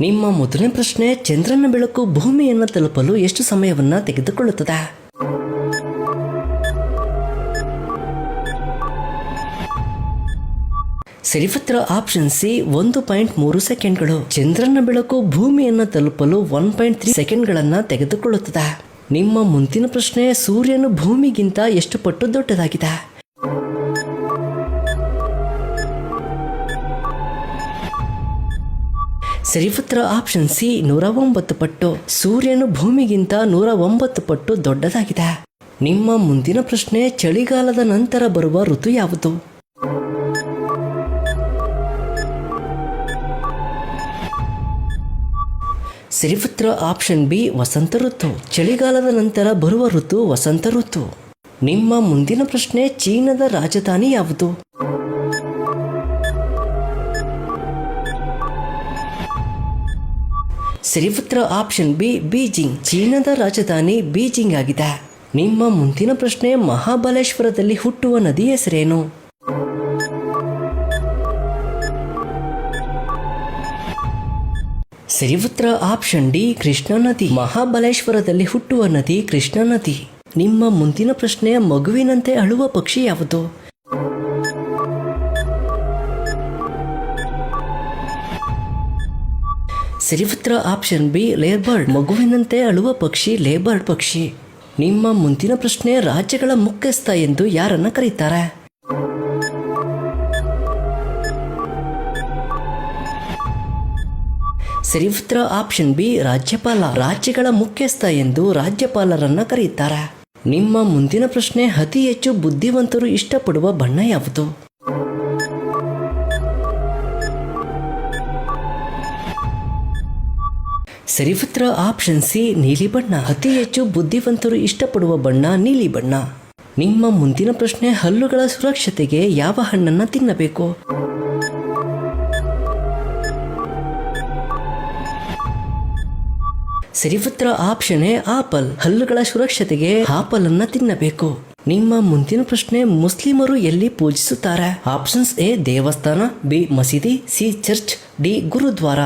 ನಿಮ್ಮ ಮೊದಲನೇ ಪ್ರಶ್ನೆ, ಚಂದ್ರನ ಬೆಳಕು ಭೂಮಿಯನ್ನು ತಲುಪಲು ಎಷ್ಟು ಸಮಯವನ್ನು ತೆಗೆದುಕೊಳ್ಳುತ್ತದೆ? ಸರಿ ಉತ್ತರ ಆಪ್ಷನ್ ಸಿ 1.3 ಸೆಕೆಂಡ್ಗಳು. ಚಂದ್ರನ ಬೆಳಕು ಭೂಮಿಯನ್ನು ತಲುಪಲು 1.3 ಸೆಕೆಂಡ್ಗಳನ್ನು ತೆಗೆದುಕೊಳ್ಳುತ್ತದೆ. ನಿಮ್ಮ ಮುಂದಿನ ಪ್ರಶ್ನೆ, ಸೂರ್ಯನು ಭೂಮಿಗಿಂತ ಎಷ್ಟು ಪಟ್ಟು ದೊಡ್ಡದಾಗಿದೆ? ಸರಿ ಉತ್ತರ ಆಪ್ಷನ್ ಸಿ 109 ಪಟ್ಟು. ಸೂರ್ಯನು ಭೂಮಿಗಿಂತ 109 ಪಟ್ಟು ದೊಡ್ಡದಾಗಿದೆ. ನಿಮ್ಮ ಮುಂದಿನ ಪ್ರಶ್ನೆ, ಚಳಿಗಾಲದ ನಂತರ ಬರುವ ಋತು ಯಾವುದು? ಸರಿ ಉತ್ತರ ಆಪ್ಷನ್ ಬಿ ವಸಂತ ಋತು. ಚಳಿಗಾಲದ ನಂತರ ಬರುವ ಋತು ವಸಂತ ಋತು. ನಿಮ್ಮ ಮುಂದಿನ ಪ್ರಶ್ನೆ, ಚೀನಾದ ರಾಜಧಾನಿ ಯಾವುದು? ಸರಿ ಉತ್ತರ ಆಪ್ಷನ್ ಬಿ ಬೀಜಿಂಗ್. ಚೀನಾದ ರಾಜಧಾನಿ ಬೀಜಿಂಗ್ ಆಗಿದೆ. ನಿಮ್ಮ ಮುಂದಿನ ಪ್ರಶ್ನೆ, ಮಹಾಬಲೇಶ್ವರದಲ್ಲಿ ಹುಟ್ಟುವ ನದಿ ಹೆಸರೇನು? ಸರಿ ಉತ್ತರ ಆಪ್ಷನ್ ಡಿ ಕೃಷ್ಣಾ ನದಿ. ಮಹಾಬಲೇಶ್ವರದಲ್ಲಿ ಹುಟ್ಟುವ ನದಿ ಕೃಷ್ಣಾ ನದಿ. ನಿಮ್ಮ ಮುಂದಿನ ಪ್ರಶ್ನೆ, ಮಗುವಿನಂತೆ ಅಳುವ ಪಕ್ಷಿ ಯಾವುದು? ಸರಿ ಉತ್ತರ ಆಪ್ಷನ್ ಬಿ ಲೇಬರ್ಡ್. ಮಗುವಿನಂತೆ ಅಳುವ ಪಕ್ಷಿ ಲೇಬರ್ಡ್ ಪಕ್ಷಿ. ನಿಮ್ಮ ಮುಂದಿನ ಪ್ರಶ್ನೆ, ರಾಜ್ಯಗಳ ಮುಖ್ಯಸ್ಥ ಎಂದು ಯಾರನ್ನ ಕರೀತಾರೆ? ಸರಿ ಉತ್ತರ ಆಪ್ಷನ್ ಬಿ ರಾಜ್ಯಪಾಲ. ರಾಜ್ಯಗಳ ಮುಖ್ಯಸ್ಥ ಎಂದು ರಾಜ್ಯಪಾಲರನ್ನ ಕರೆಯುತ್ತಾರೆ. ನಿಮ್ಮ ಮುಂದಿನ ಪ್ರಶ್ನೆ, ಅತಿ ಹೆಚ್ಚು ಬುದ್ಧಿವಂತರು ಇಷ್ಟಪಡುವ ಬಣ್ಣ ಯಾವುದು? ಸರಿ ಉತ್ತರ ಆಪ್ಷನ್ ಸಿ ನೀಲಿ ಬಣ್ಣ. ಅತಿ ಹೆಚ್ಚು ಬುದ್ಧಿವಂತರು ಇಷ್ಟಪಡುವ ಬಣ್ಣ ನೀಲಿ ಬಣ್ಣ. ನಿಮ್ಮ ಮುಂದಿನ ಪ್ರಶ್ನೆ, ಹಲ್ಲುಗಳ ಸುರಕ್ಷತೆಗೆ ಯಾವ ಹಣ್ಣನ್ನ ತಿನ್ನಬೇಕು? ಸರಿ ಉತ್ತರ ಆಪ್ಷನ್ ಎ ಆಪಲ್. ಹಲ್ಲುಗಳ ಸುರಕ್ಷತೆಗೆ ಆಪಲ್ ಅನ್ನ ತಿನ್ನಬೇಕು. ನಿಮ್ಮ ಮುಂದಿನ ಪ್ರಶ್ನೆ, ಮುಸ್ಲಿಮರು ಎಲ್ಲಿ ಪೂಜಿಸುತ್ತಾರೆ? ಆಪ್ಷನ್ಸ್ ಎ ದೇವಸ್ಥಾನ, ಬಿ ಮಸೀದಿ, ಸಿ ಚರ್ಚ್, ಡಿ ಗುರುದ್ವಾರ.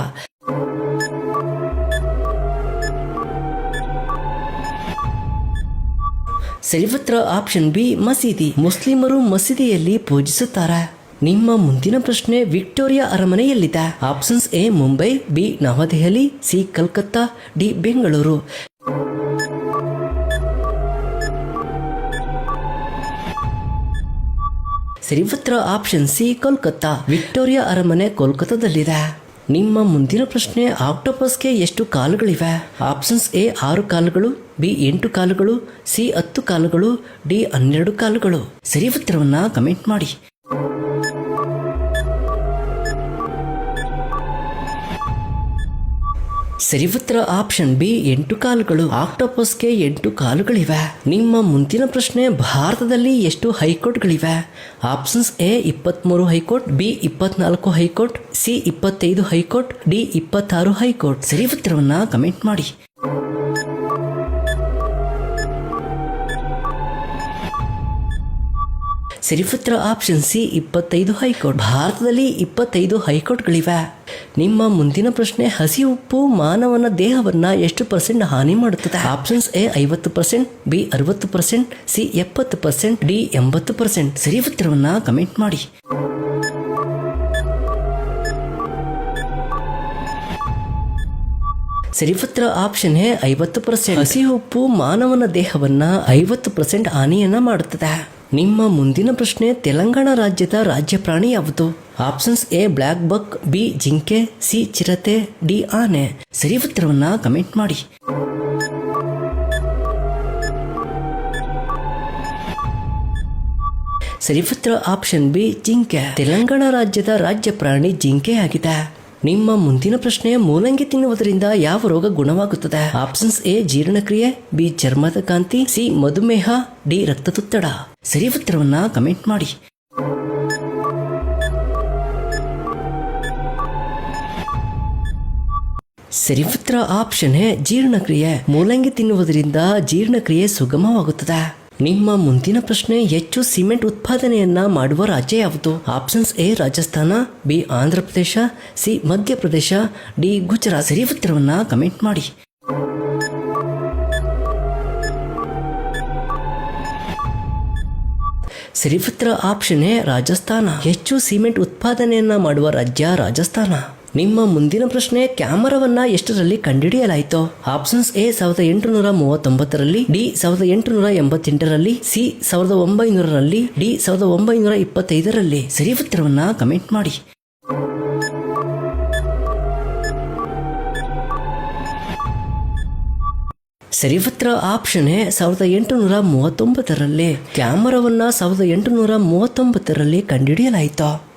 ಸರಿ ಉತ್ತರ ಆಪ್ಷನ್ ಬಿ ಮಸೀದಿ. ಮುಸ್ಲಿಮರು ಮಸೀದಿಯಲ್ಲಿ ಪೂಜಿಸುತ್ತಾರೆ. ನಿಮ್ಮ ಮುಂದಿನ ಪ್ರಶ್ನೆ, ವಿಕ್ಟೋರಿಯಾ ಅರಮನೆ ಎಲ್ಲಿದೆ? Options A Mumbai, B New Delhi, C Calcutta, D Bengaluru. ಸರಿ ಉತ್ತರ ಆಪ್ಷನ್ ಸಿ ಕೋಲ್ಕತ್ತಾ. ವಿಕ್ಟೋರಿಯಾ ಅರಮನೆ ಕೋಲ್ಕತ್ತಾದಲ್ಲಿದೆ. ನಿಮ್ಮ ಮುಂದಿನ ಪ್ರಶ್ನೆ, ಆಕ್ಟೋಪಸ್ಗೆ ಎಷ್ಟು ಕಾಲುಗಳಿವೆ? ಆಪ್ಷನ್ಸ್ ಎ 6 ಕಾಲುಗಳು, ಬಿ 8 ಕಾಲುಗಳು, ಸಿ 10 ಕಾಲುಗಳು, ಡಿ 12 ಕಾಲುಗಳು. ಸರಿ ಉತ್ತರವನ್ನ ಕಮೆಂಟ್ ಮಾಡಿ. ಸರಿ ಉತ್ತರ ಆಪ್ಷನ್ ಬಿ 8 ಕಾಲುಗಳು. ಆಕ್ಟೋಪಸ್ಗೆ 8 ಕಾಲುಗಳಿವೆ. ನಿಮ್ಮ ಮುಂದಿನ ಪ್ರಶ್ನೆ, ಭಾರತದಲ್ಲಿ ಎಷ್ಟು ಹೈಕೋರ್ಟ್ಗಳಿವೆ? Options A 23 high court, B 24 high court, C 25 high court, D 26 high court. ಸರಿ ಉತ್ತರವನ್ನ ಕಮೆಂಟ್ ಮಾಡಿ. ಸರಿ ಉತ್ತರ ಆಪ್ಷನ್ ಸಿ 25 ಹೈಕೋರ್ಟ್. ಭಾರತದಲ್ಲಿ 25 ಹೈಕೋರ್ಟ್ಗಳಿವೆ. ನಿಮ್ಮ ಮುಂದಿನ ಪ್ರಶ್ನೆ, ಹಸಿ ಉಪ್ಪು ಮಾನವನ ದೇಹವನ್ನ ಎಷ್ಟು % ಹಾನಿ ಮಾಡುತ್ತದೆ? Options A 50%, B 60%, C 70%, D 80%. ಸರಿ ಉತ್ತರವನ್ನ ಕಮೆಂಟ್ ಮಾಡಿ. ಸರಿ ಉತ್ತರ ಆಪ್ಷನ್ ಎ 50%. ಹಸಿ ಉಪ್ಪು ಮಾನವನ ದೇಹವನ್ನ 50% ಹಾನಿಯನ್ನ ಮಾಡುತ್ತದೆ. ನಿಮ್ಮ ಮುಂದಿನ ಪ್ರಶ್ನೆ, ತೆಲಂಗಾಣ ರಾಜ್ಯದ ರಾಜ್ಯ ಪ್ರಾಣಿ ಯಾವುದು? Options A black buck, B ಜಿಂಕೆ, ಸಿ ಚಿರತೆ, ಡಿ ಆನೆ. ಸರಿ ಉತ್ತರವನ್ನ ಕಮೆಂಟ್ ಮಾಡಿ. ಸರಿ ಉತ್ತರ ಆಪ್ಷನ್ ಬಿ ಜಿಂಕೆ. ತೆಲಂಗಾಣ ರಾಜ್ಯದ ರಾಜ್ಯ ಪ್ರಾಣಿ ಜಿಂಕೆ ಆಗಿದೆ. ನಿಮ್ಮ ಮುಂದಿನ ಪ್ರಶ್ನೆ, ಮೂಲಂಗಿ ತಿನ್ನುವುದರಿಂದ ಯಾವ ರೋಗ ಗುಣವಾಗುತ್ತದೆ? ಆಪ್ಷನ್ಸ್ ಎ ಜೀರ್ಣಕ್ರಿಯೆ, ಬಿ ಚರ್ಮದ ಕಾಂತಿ, ಸಿ ಮಧುಮೇಹ, ಡಿ ರಕ್ತದೊತ್ತಡ. ಸರಿ ಉತ್ತರವನ್ನ ಕಮೆಂಟ್ ಮಾಡಿ. ಸರಿ ಉತ್ತರ ಆಪ್ಷನ್ ಎ ಜೀರ್ಣಕ್ರಿಯೆ. ಮೂಲಂಗಿ ತಿನ್ನುವುದರಿಂದ ಜೀರ್ಣಕ್ರಿಯೆ ಸುಗಮವಾಗುತ್ತದೆ. ನಿಮ್ಮ ಮುಂದಿನ ಪ್ರಶ್ನೆ, ಹೆಚ್ಚು ಸಿಮೆಂಟ್ ಉತ್ಪಾದನೆಯನ್ನ ಮಾಡುವ ರಾಜ್ಯ ಯಾವುದು? Options A Rajasthan, B Andhra Pradesh, C Madhya Pradesh, D Gujarat. ಸರಿ ಉತ್ತರವನ್ನ ಕಮೆಂಟ್ ಮಾಡಿ. ಸರಿ ಉತ್ತರ ಆಪ್ಷನ್ ಎ ರಾಜಸ್ಥಾನ. ಹೆಚ್ಚು ಸಿಮೆಂಟ್ ಉತ್ಪಾದನೆಯನ್ನ ಮಾಡುವ ರಾಜ್ಯ ರಾಜಸ್ಥಾನ. ನಿಮ್ಮ ಮುಂದಿನ ಪ್ರಶ್ನೆ, ಕ್ಯಾಮರಾವನ್ನ ಎಷ್ಟರಲ್ಲಿ ಕಂಡುಹಿಡಿಯಲಾಯಿತು? ಆಪ್ಷನ್ಸ್ ಎ 1839ರಲ್ಲಿ, ಡಿ 1888ರಲ್ಲಿ, ಸಿ 1900ರಲ್ಲಿ, ಡಿ 1925ರಲ್ಲಿ. ಸರಿ ಉತ್ತರವನ್ನ ಕಮೆಂಟ್ ಮಾಡಿ. ಸರಿ ಉತ್ತರ ಆಪ್ಷನ್ ಎ 1839ರಲ್ಲಿ. ಕ್ಯಾಮರಾವನ್ನ 1839ರಲ್ಲಿ ಕಂಡುಹಿಡಿಯಲಾಯಿತು.